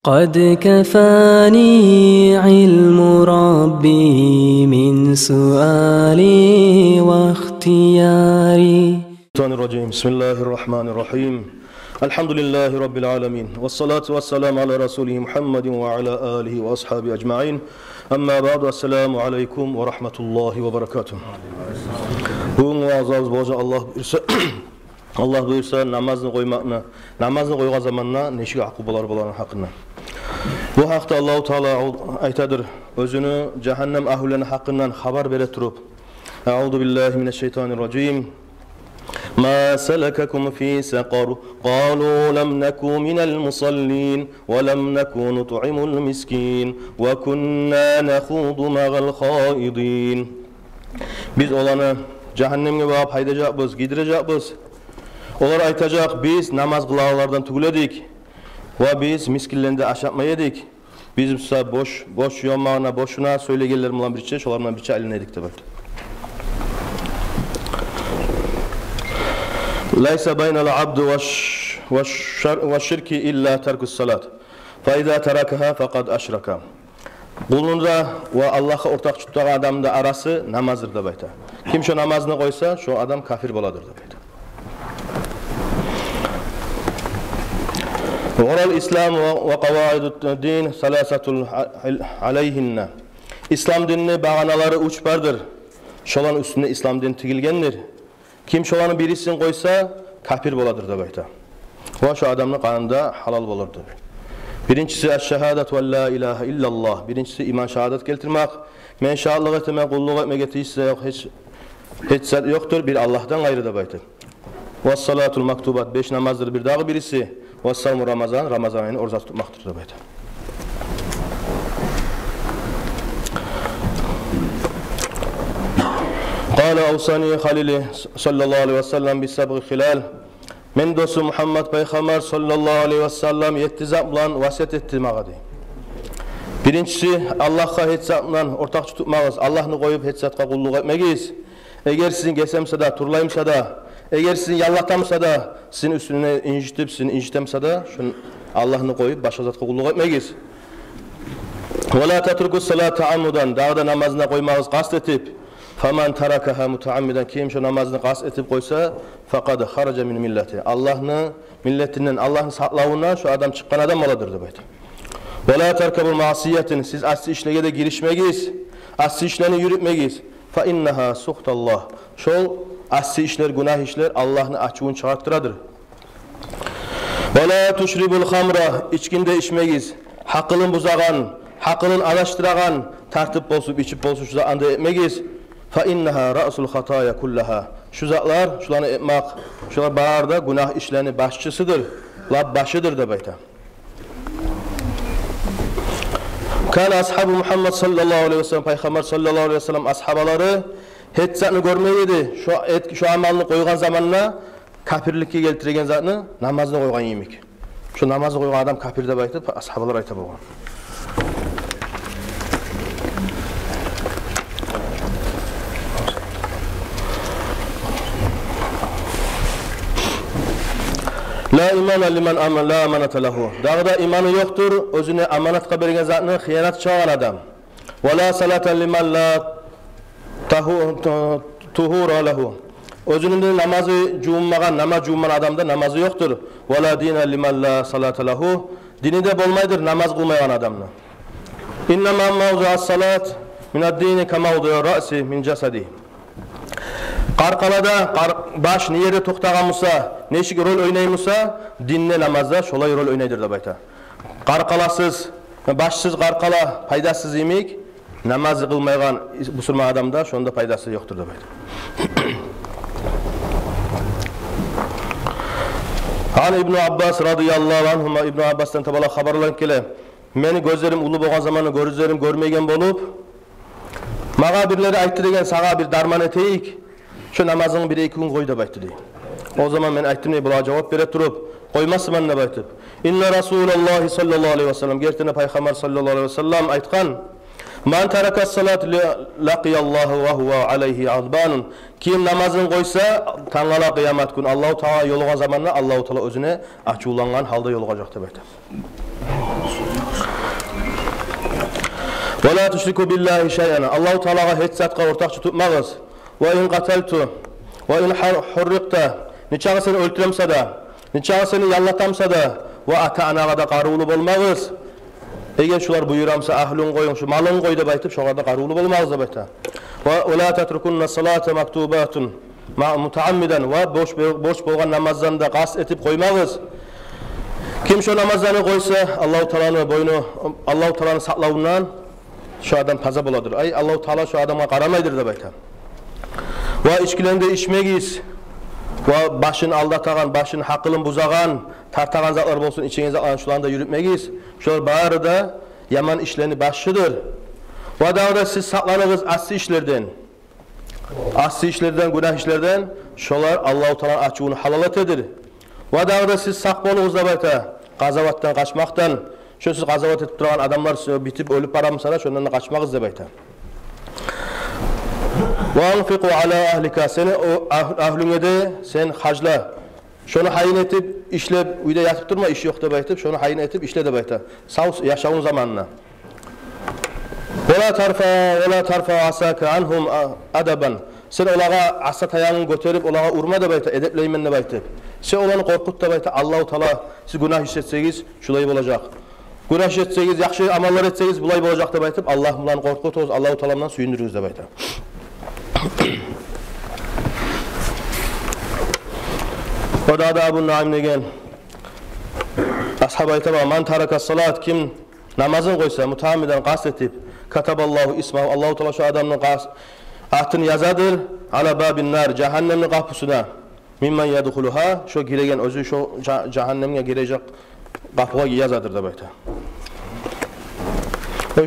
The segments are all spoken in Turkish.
قد كفاني علم ربي من سؤالي واختياري. بسم الله الرحمن الرحيم. الحمد لله رب العالمين والصلاة والسلام على رسوله محمد وعلى آله وأصحابه أجمعين. أما بعد السلام عليكم ورحمة الله وبركاته. Allah buyursa namazını koymakla, namazını koygan zamanla neşik akubalar bulanın hakkında. Bu haqda Allah-u Teala aytadır, özünü cehennem ahullerinin hakkından haber bere turup. Euzu billahi mineşşeytanirracim. Ma selekakum fi saqar? Qalu lem neku minel musallin ve lem neku nut'imul miskin ve kunna nakhudu ma'al khaidin. Biz olanı cehennemge bağıp haydacakbız, gidirecekbız. Olar aytacak, biz namaz kılalardan tügüledik ve biz miskinlerinde aşatma yedik. Biz ise boş yomağına, boşuna söyleyenlerim olan bir şey, şolarından bir şey eline edik de böyle. Laysa baynal abdu ve şirki illa terkus salat. Fa iza terakaha faqad aşraka. Kulunda ve Allah'a ortak tuttuğu adamın da arası namazdır da böyle. Kim şu namazını koysa, şu adam kafir boladır da böyle. Oral İslam ve kavaidud din salasatul aleyhinne. İslam dinini bağanaları üç bardır. Şolan üstünde İslam dini tigilgendir. Kim şolanı birisini koysa kafir boladır da bayta. Ve şu adamın kanında halal bolurdur. Birincisi eşşehadet ve la ilahe illallah. Birincisi iman şehadet keltirmek. Men şahlık etme, kulluk etme getirişse yok, hiç yoktur. Bir Allah'tan gayrı da bayta. Ve salatul maktubat. 5 namazdır bir dağı birisi. Ve savmu Ramazan, Ramazan ayını oruç tutmaktır da böyle. Kâle avsani halili sallallahu aleyhi ve sellem bis-sabgı hilal. Men dostu Muhammed Peygamber sallallahu aleyhi ve sellem 7 zaplan vasiyet etti mağadi. Birincisi Allah'a hiç zaplan ortak tutmağız. Allah'ını koyup hiç zatka kulluk etmeyiz. Eğer sizin geçemse de, turlayımsa da, eğer sizin yallatamsa da, sizin üstüne incitip, sizin incitemse de, şunu Allah'ını koyup başka zatka kulluk etmeyiz. وَلَا تَتْرُكُ السَّلَاةَ عَمُّدًا Dağda namazına koymağız kast etip, فَمَنْ تَرَكَهَا مُتَعَمِّدًا Kim şu namazını kast etip koysa, فَقَدْ خَرَجَ مِنْ milleti Allah'ını, milletinden, Allah'ın saklavından şu adam çıkan adam oladır da böyle. وَلَا تَرْكَبُ الْمَعَصِيَّةٍ Siz asli işlere de girişmeyiz, asli işlerini yürütmeyiz. فَاِنَّهَا سُخْتَ اللّٰهِ Şol asli işler, günah işler Allah'ın açığını çağırttıradır. وَلَا تُشْرِبُ الْخَمْرَ İçkinde içmeyiz. Hakkılın buzağan, hakkılın araştıragan, tartıp bolup, içip bolup şu anda etmeyiz. فَاِنَّهَا رَأْسُ الْخَطَايَ كُلَّهَا Şu zatlar, şularını etmek, şular bağırda günah işlerini başçısıdır. Başıdır da beyta. Kan ashabu Muhammed sallallahu aleyhi ve sellem Peygamber sallallahu aleyhi ve sellem ashabaları hiç zatını görmeydi. Şu amalını koygan zamanla kafirlikке keltirgen zatını namazını koygan yemek. Şu namazı koygan adam kafirde baytı ashabalar ayta bolgan. La imana liman aman la amanata lahu. Dağda imanı yoktur, özüne amanatka bergen zatını hıyanat çağıran adam. Ve la salatan liman la tuhura lahu. Özünün namazı cummagan, namaz cumman adamda namazı yoktur. Ve la dina liman la salata lahu. Dini de bolmaydır namaz kılmayan adamla. İnnemâ mevzu'as salat minad dini kemevdu'u ra'si min cesedi. Qarqalada baş niyede toxtağanmısa, neşik rol oynaymışsa, dinle namazda şolay rol oynaydır da bayta. Qarqalasız, başsız qarqala, paydasız yemek, namaz kılmayan Müslüman adamda şonda paydası yoktur da bayta. Han İbn Abbas radıyallahu anhuma İbn Abbas'tan tabala haberlan kele. Meni gözlerim ulu bolgan zamanı gözlerim görmegen bolup, mağa birleri aytdı degen sağa bir darman eteyik. Şu namazını 1-2 gün koy da baytı deyim. O zaman ben aytdım ne bula cevap bere turup koymasın ben de baytıp. İnne Resulullah sallallahu aleyhi ve sellem gertine Peygamber sallallahu aleyhi ve sellem aytkan Man terakas salat laqiyallahu ve huve aleyhi azbanun Kim namazını koysa tanala kıyamet gün Allah-u Teala yoluğa zamanla Allah-u Teala özüne açıulangan halda yolugacak da baytı. Ve la tüşriku billahi şey'en. Allahu Teala'ga hiç zatqa ortakçı tutmağız. Ve in qataltu ve in hurriqta. Niçağı seni öldüremse de, niçağı seni yallatamsa da ve ata-anaga da qarulu bolmağız. Eger şular buyuramsa ahlun qoyun, şu malın qoy dep aytıp şoğarda qarulu bolmağız dep ayta. Ve la tatrukunna salata maktubatun mutaammiden ve boş bolgan namazdan da qas etip qoymağız. Kim şu namazlarını koysa Allah-u Teala'nın boynu, Allah-u Teala'nın saklauundan şu adam taza boladır. Ay Allah-u Teala şu adama qaramaydır dep ayta. Ve içkilerinde içmegiz. Ve başını aldatagan, başını hakkılın buzagan, tartagan zatlar bolsun, içinize alan şularında yürütmegiz. Şular bağırı da yaman işlerini başıdır. Ve da siz saklanığız asli işlerden. Asli işlerden, günah işlerden şular Allah-u Teala'nın açığını halalat edir. Ve da siz sak bolunuz da bayta, gazavattan kaçmaktan, şu siz gazavat etip duran adamlar bitip ölüp baramsa da şundan da kaçmağız da bayta. وَاَنْفِقُوا عَلَى اَهْلِكَ Seni o ahlüne de sen hacla. Şunu hayin etip, işlep, uyda yatıp durma, iş yok da baytıp, şunu hayin etip, işle de bayta. Sağ yaşavun zamanına. وَلَا تَرْفَا عَسَاكَ عَنْهُمْ أَدَبًا Sen olağa asa tayağını götürüp, olağa urma da bayta, edepleymen de baytıp. Sen olanı korkut da bayta, Allah-u Teala siz günah işletseniz, şulay olacak. Günah işletseniz, yaxşı amallar etseniz, bulay olacak da baytıp, Allah bundan korkutunuz, Allah-u Teala'dan suyundurunuz da bayta. O da Abu Nuaym degen ashab aytaba man taraka salat kim namazın koysa mutamiden qasd etip kataballahu ismahu Allahu Teala şu adamın atını yazadır ala babin nar cehennemin kapısına mimmen yadkhuluha şu giregen özü şu cehennemge girecek kapıga yazadır da bayta.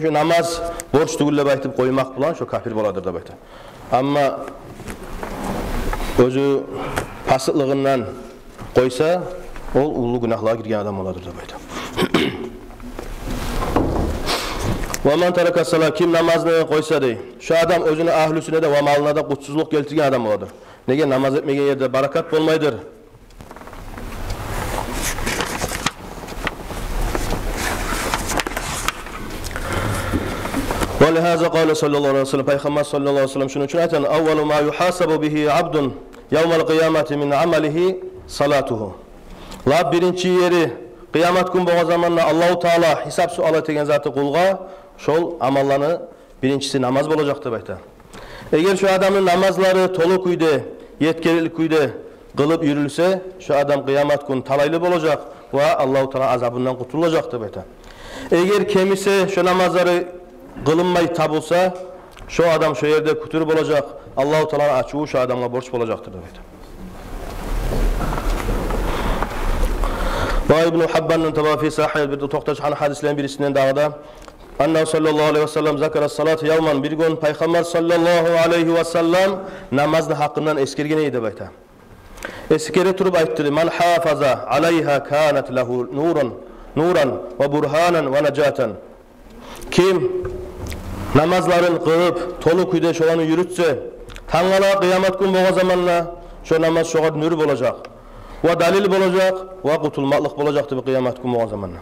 Şu namaz borç tugule baytıp koymak bulan şu kafir boladır da bayta. Ama özü pasıklığından koysa ol ulu günahlığa girgen adam oladır da bayta. Ve men teraka salat kim namazını koysa dey. Şu adam özünü ahlüsüne de ve malına da kutsuzluk keltirgen adam oladır. Nege namaz etmegen yerde barakat bolmaydır. وَلِهَذَا قَالَ صَلَّى اللّٰهُ عَلَيْهِ وَسَلَّمْ Peygamber sallallahu aleyhi ve sellem şunu için ayten اَوَّلُ مَا يُحَاسَبُ بِهِ عَبْدٌ يَوْمَ الْقِيَامَةِ مِنْ عَمَلِهِ salatuhu. La birinci yeri kıyamet gün boğa zamanla Allah-u Teala hesap sual etegen zatı kulga şol amallarını birincisi namaz bolacaktır bayta. Eğer şu adamın namazları tolu kuyde, yetkililik kuyde kılıp yürülse şu adam kıyamet gün talaylı olacak ve Allah-u Teala azabından kurtulacaktır bayta. Eğer kemise şu namazları kılınmayı tabulsa şu adam şu yerde kuturup olacak. Allah-u Teala açığı şu adamla borç olacaktır bayta. Ve İbn-i Habban'ın tabi fi sahih bir tohtaçhan hadislerin birisinden dağda Annahu sallallahu aleyhi ve sellem zakara salatı yavman bir gün Peygamber sallallahu aleyhi ve sellem namazın hakkından eskirgeneydi bayta. Eskere turup ayttırı man hafaza aleyha kanat lehu nuran ve burhanan ve necaten. Kim namazların kılıp tolu kuyda şolanı yürütse tangala kıyamet gün boğa zamanla şu namaz şoğa nür olacak. Ve dalil olacak ve kurtulmaklık olacaktır bir kıyamet günü o zamanla.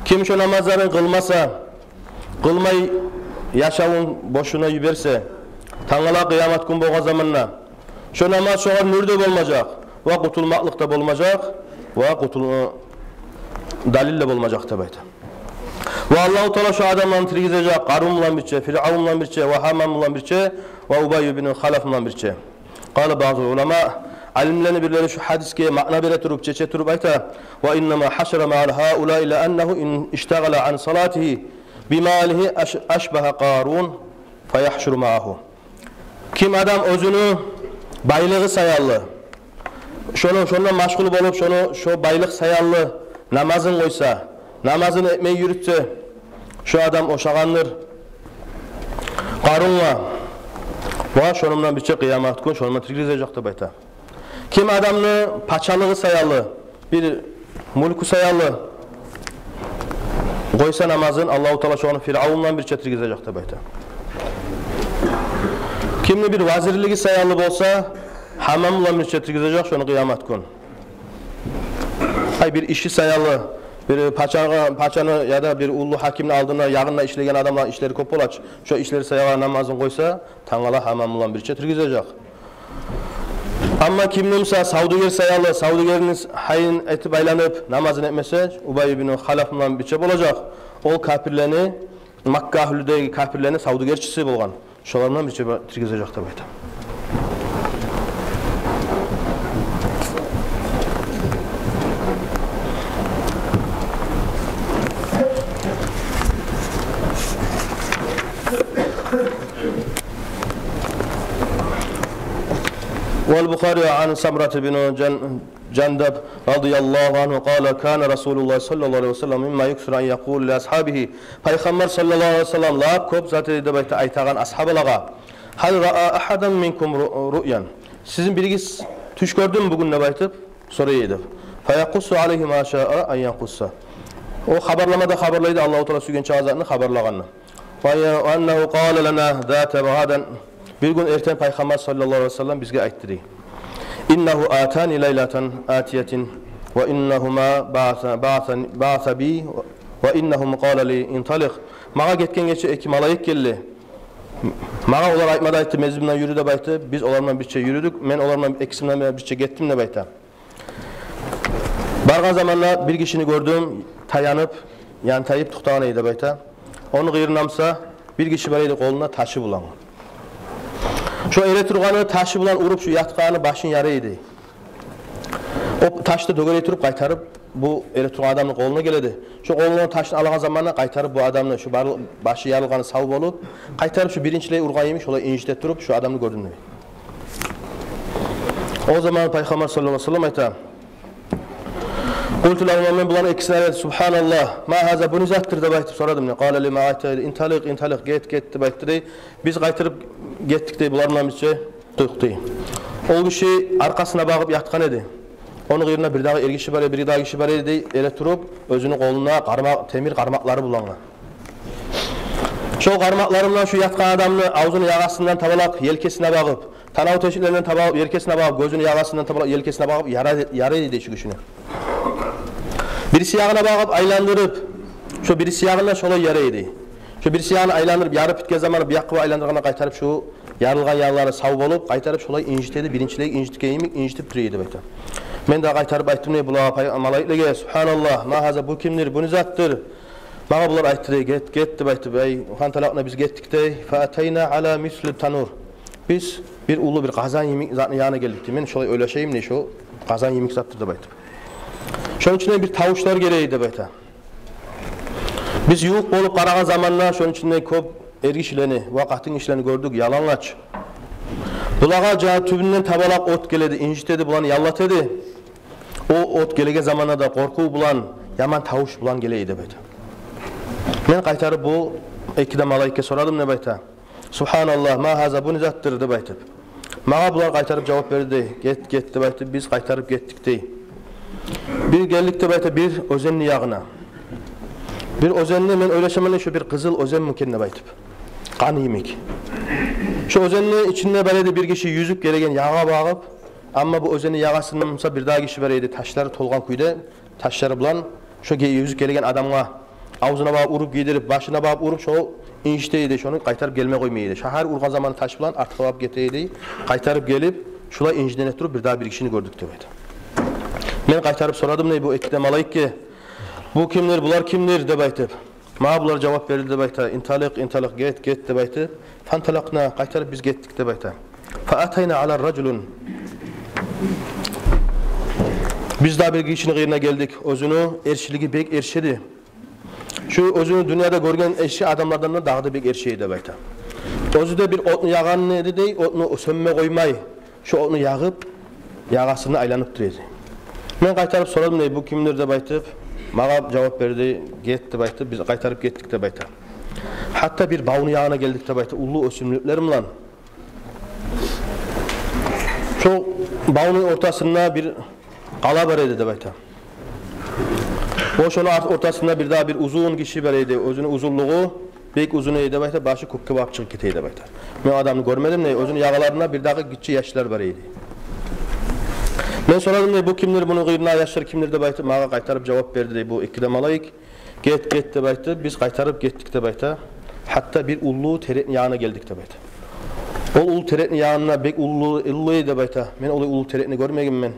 Kim şu namazların kılmasa, kılmayı yaşavun boşuna yüberse, tangala kıyamet günü o zamanla şu namaz şoğa nürde olmayacak ve kurtulmaklık da olmayacak ve dalil de olmayacak tabi. Ve Allah-u Teala şu adamdan tirgizecek, Karun'la birçe, Firavun'la birçe, ve Haman'la birçe, ve Ubay bin Halaf'la birçe. Kale bazı ulema alimlerin birileri şu hadiske makna bire turup çeçe turup ayta ve innema haşra ma'al haula ila ennehu in iştagala an salatihi bimalihi aşbaha Karun feyahşuru ma'ahu. Kim adam özünü baylığı sayarlı, şununla maşgul olup şu baylık sayarlı namazın koysa, namazını etmeyi yürütse, şu adam oşağandır Karun'la ve şununla birçe kıyamet gün şununla tirgizecektir bayta. Kim adamını paçalığı sayarlı, bir mulku sayarlı koysa namazın Allah-u Teala şu an Firavun'dan birçe tirgizecektir bayta. Kimli bir vazirliği sayarlı olsa Hamam'la birçe tirgizecek şunu kıyamet gün. Hay bir işi sayarlı, bir paçanı ya da bir ullu hakimni aldığına yağınla işlegen adamlar işleri köp bolaç. Şu işleri sayağa namazın koysa taňala hamam bilen birçe tirgizejek. Amma kim nemsa savduger sayalı, savdugerini hayın etip aylanyp namazını etmese, Ubay ibn Halaf bilen birçe bolajak. Ol kafirlerini Makka ahlidegi kafirlerini savdugerçisi bolgan. Şolardan birçe tirgizejek dep aytam. والبخاري عن سمرة بن جندب رضي الله عنه قال كان رسول الله صلى الله عليه وسلم مما يكثر أن يقول لأصحابه Peygamber sallallahu aleyhi ve sellem la köp zatı da bayta aytagan ashabalaga hal ra'a ahadan minkum ru'yan sizin birigiz tuş gördün mü bugün ne baytıp soraydı. Fayaqussu aleyhi ma şa'a an yaqussa. O haberlamada haberlaydı Allahu Teala sügen çağızlarını haberlaganını. Ve ennehu qala lana zata gadan bir gün erten Peygamber sallallahu aleyhi ve sellem bizge aytdı. İnnehu atani leylatan atiyetin ve innehuma ba'sa bi ve innehum qala li intaliq. Mağa getken geçe iki malayık geldi. Mağa olar aytmada aytdı mezbimden yürü de baytı. Biz olardan birçe yürüdük. Men olardan ekisimden birçe gettim de bayta. Bargan zamanla bir kişini gördüm tayanıp yani tayıp tuhtağına eydi bayta. Onu gıyırnamsa bir kişi baraydı koluna taşı bulan. Şu ere turganı taşı bulan urup şu yatkanı başın yaraydı. O taşты dögöre turup qaytarıp bu ere turgan adamın koluna geledi. Şu kolundan taşını algan zamanla qaytarıp bu adamını şu başı yarılganı sağ bolup qaytarıp şu birinçiley urgan yemiş olay injite turup şu adamını gördüm. O zaman Peygamber sallallahu aleyhi ve sellem ayta Qultu lahum men bulan ikisine subhanallah ma haza bunu zattır da baytip soradım ne qala li ma ayta intaliq get de baytdı. Biz qaytarıp getdik de bulardan birçe to'xtay. O kişi arkasına bağıp yatkan edi. Onun yerine bir daha ergişi var, bir daha kişi var edi. Ele turup özünün koluna temir qarmaqları bulangan. Şu qarmaqlarından şu yatkan adamını ağzını yağasından tabalak yelkesine bağıp, tanav teşiklerinden tabalak yelkesine bağıp, gözünü yağasından tabalak yelkesine bağıp yara edi şu kişini. Birisi yağına bağıp aylandırıp, şu birisi yağına şolay yara edi. Şu birisi yağını aylandırıp yarıp bitken zamanı bir yakkıva aylandırgana qaytarıp şu yarılgan yağları sağ bolup qaytarıp şolay injitedi. Birinçilik injitkeyimik injitip turuydu bayta. Men de qaytarıp ayttım ne bula malaiklige subhanallah ma haza bu kimdir bunu zattır. Bana bular aytdı get de baytı ey hantalaqna biz getdik de fa atayna ala misli tanur. Biz bir ulu bir qazan yemek zatına yana geldik. Men şolay öyleşeyim ne şu qazan yemek zattır da baytı. Şonun içinden bir tavuşlar geleydi bayta. Biz yuq bolup qaragan zamanla şonun içinde köp ergişlerini, vaqatın işlerini gördük, yalanlaç. Bulaga ja tübünden tabalak ot geledi, injitedi bulan yallat edi. O ot gelege zamanla da korku bulan, yaman tavuş bulan geleydi bayta. Men qaytarıp bu ikide malaike soradım ne bayta. Subhanallah ma haza bunu zattır de baytı. Mağa bular qaytarıp cevap verdi. Get de baytı biz qaytarıp getdik dey. Bir geldik de bayta bir özenli yağına. Bir özenli men öyleşemeli şu bir kızıl özen mümkünne baytıp. Kan yemek. Şu özenli içinde beledi bir kişi yüzüp gelegen yağa bağıp ama bu özenli yağasınınsa bir daha kişi vereydi taşları tolgan kuyda taşları bulan şu yüzüp gelegen adamga ağzına bağıp urup giydirip başına bağıp urup şu injiteydi şunu qaytarıp gelme koymaydı. Şahar urgan zamanı taş bulan artık bağıp geteydi. Qaytarıp gelip şulay injiden ettirip bir daha bir kişini gördük demeydi. Men qaytarıp soradım ne bu ekide malaike bu kimdir, bular kimdir de baytı. Ma bular cevap verildi de baytı. İntaliq get de baytı. Fantalaqna qaytarıp biz getdik de baytı. Fa atayna ala raculun. Biz daha bir kişinin gıyına geldik. Özünü erşiligi bek erşedi. Şu özünü dünyada görgen eşi adamlardan da dağda bek erşedi de baytı. Özü de bir otunu yağan neydi dey, otunu sönme koymay. Şu otunu yağıp yağasını aylanıp duruydu. Men qaytarıp soradım ne bu kimdir de baytı. Mağa cevap verdi, get de baytı, biz qaytarıp getdik de baytı. Hatta bir bağını yağına geldik de baytı, ulu ösümlüklerim lan. Şu bağının ortasında bir qala var idi de baytı. O şunun ortasında bir daha bir uzun kişi var idi, özünün uzunluğu, bek uzun idi baytı, başı kukki bağıp çıkıp giteydi baytı. Ben adamını görmedim ne, özünün yağlarına bir daha gitçi yaşlar var idi. Men soradım bu kimdir bunu gıyrına yaşar kimdir dep aytıp maga qaytarıp cevap berdi bu ikidem alayık. Get dep aytı biz qaytarıp gettik dep ayta. Hatta bir ullu teretni yanına geldik dep ayta. O ulu teretni yanına bek ullu dep ayta. Men olay ulu teretni görmeginmen.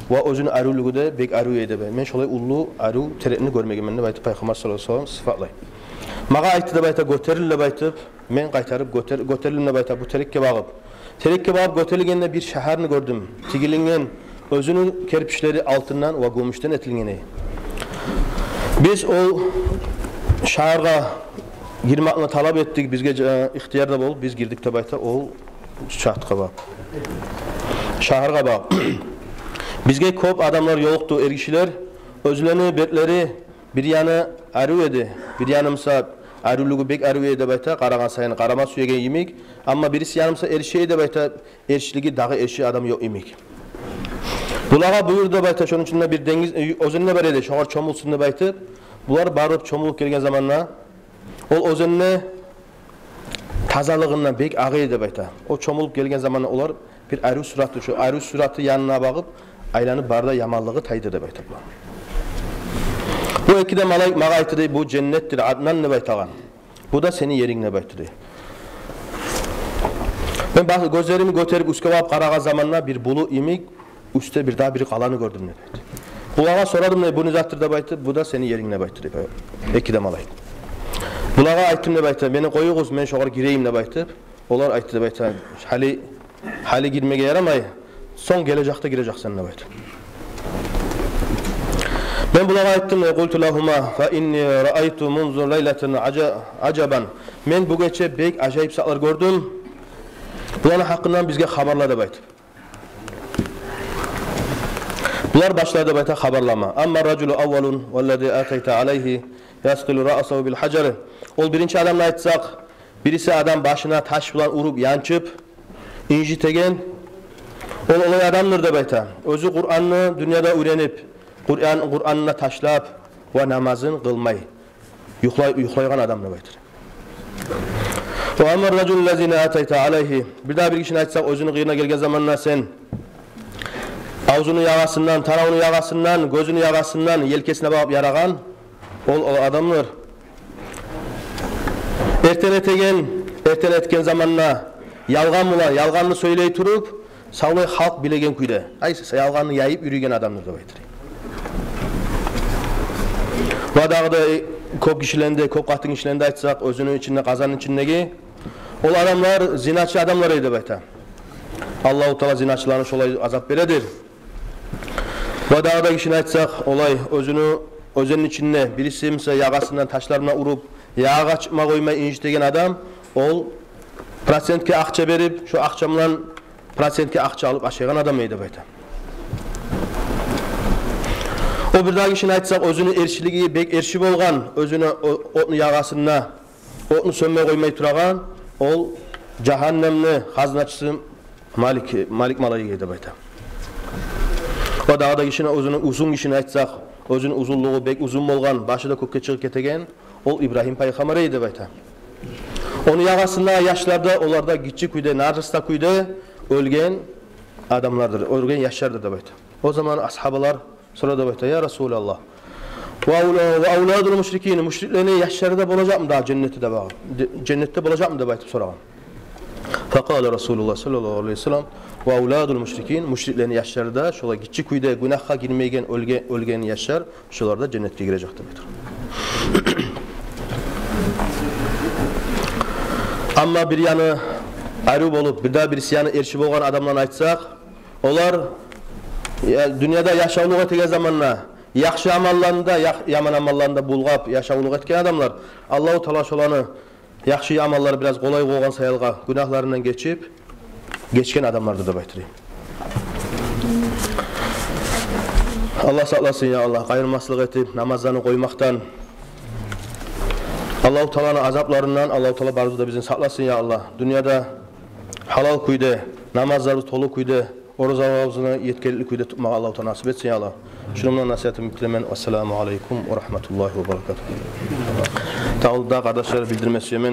Va özünü aruluguda bek aru dep. Men şolay ullu aru teretni görmeginmen dep aytı Peygamber sallallahu aleyhi ve sellem sıfatlay. Maga aytı dep ayta göterilip dep aytıp men qaytarıp göterilip dep ayta bu terekке bagıp. Terekке bagıp göterilgende bir şaharını gördüm. Tigilingen özünün kerpiçleri altından ve gümüşten etilgeni. Biz o şaharga girmekini talep ettik, bizge ihtiyarda bol, biz girdik dep ayta o şahtga bak. Şaharga bak. Bizge köp adamlar yoktu, ergişiler, özlerini, betleri bir yanı arı edi, bir yanımsa arulugu bek arı edi dep ayta, qaragan sayın qarama suyege yemek, ama birisi yanımsa erşi dep ayta, erşiligi dağı erşi adam yok yemek. Bulara buyurdu dep ayta, şonun içinde bir dengiz özünne ber edi, şoğar çomulsun dep aytıp, bular barıp çomulup kelgen zamanla ol özünne tazalığından bek ağı dep ayta. O çomulup kelgen zamanla olar bir arı suratı, şu arı suratı yanına bakıp aylanıp barda yamanlığı taydı dep ayta. Bu ikide maga aytdı bu cennettir Adnan dep aytagan. Bu da senin yerin dep aytdı. Ben gözlerimi göterip üstke bakıp qaragan zamanla bir bulu imik üstte bir daha bir kalanı gördüm dep aytdı. Bulaga soradım bu ne zattır dep aytdı. Bu da senin yerin dep aytdı dep. Ikide malay. Bulaga aytdım dep aytdı. Meni koyuğuz men şoğar gireyim dep aytdı. Olar aytdı dep aytdı. Hali girmege yaramay. Son gelecekte gireceksin dep aytdı. Ben bulaga aytdım qultu lahuma fa inni ra'aytu munzu laylatin ajaban. Men bu gece bek acayip satlar gördüm. Buların hakkından bizge habarla dep aytdı. Bular başladı dep ayta habarlama. Amma raculu awwalun vallazi atayta alayhi yasqilu ra'sahu bil hajar. Ol birinci adamla aytsak, birisi adam başına taş bilan urup yançıp incitegen ol olay adamdır dep ayta. Özü Kur'an'ı dünyada öğrenip Kur'an'ına taşlap ve namazın kılmay yuhlaygan adam dep aytır. Ve amma raculu lezine atayta alayhi. Bir daha bir kişinin aytsak özünün kıyına gelgen zamanla sen ağzını yagasından, tarağını yagasından, gözünü yagasından, yelkesine bakıp yaragan o adamlar. Erten etken zamanla yalganını söyley turup sağlay halk bilegen kuyda. Aysa yalganını yayıp yürüyen adamlar dep aytır. Vadağıda köp kişilerinde, köp katın kişilerinde aytsak özünün içinde, kazanın içindeki ol adamlar zinaçı adamlar dep ayta. Allah-u Teala zinaçılarına şolay azap beredir. Vadağıda kişini aytsak olay özünün içinde birisi mesela yagasından taşlarına urup yağa çıkma koymay incitegen adam ol prosentke akça berip şu akçamlan prosentke akça alıp aşağıgan adam dep ayta. O bir daha kişini aytsak özünü erşiligi bek erşi bolgan, özünü otunu yagasına otunu sönme koymay turagan ol cehennemli haznaçısı Malik malayı dep ayta. O dağda kişine özünün uzun kişini aytsak, özünün uzunluğu bek uzun bolgan, başı da kökke çıkıp ketegen ol İbrahim Peygamber dep ayta. Onu yagasında yaşlarda olarda gitçi kuyda, narısta kuyda ölgen adamlardır, ölgen yaşlardır dep ayta. O zaman ashabalar sonra dep ayta ya Resulallah. Ve avladul müşrikin, müşriklerin yaşları da bolacak mı daha cennette de bağlı? Cennette bolacak mı dep aytıp soragan. Faqala Resulullah sallallahu aleyhi ve sellem ve avladul müşrikin, müşriklerin yaşları da şola gitçi kuyda günahka girmeygen ölgen yaşlar şolar da cennetke girecek dep aytır. Amma bir yanı arı bolup bir daha birisi yanı erşi bolgan adamlarına aytsak olar dünyada yaşauluq etken zamanla yaxşı amallarında yaman amallarında bulgap yaşauluq etken adamlar Allah-u Teala şolanı yaxşı amalları biraz kolay koygan sayılga günahlarından geçken adamlardır dep aytır. Allah saklasın ya Allah, gayırmasılık etip namazlarını koymaktan Allah-u Teala'nın azaplarından Allah-u Teala barzu da bizini saklasın ya Allah. Dünyada halal kuyda, namazlarımız tolu kuyda, oruzalarımızı yetkililik kuyda tutmak Allah-u Teala nasip etsin ya Allah. Şununla nasihatimi bitiremen. Esselamu aleyküm ve rahmetullahi ve berekatuhu. Tağılda kardeşler bildirmesi yemen.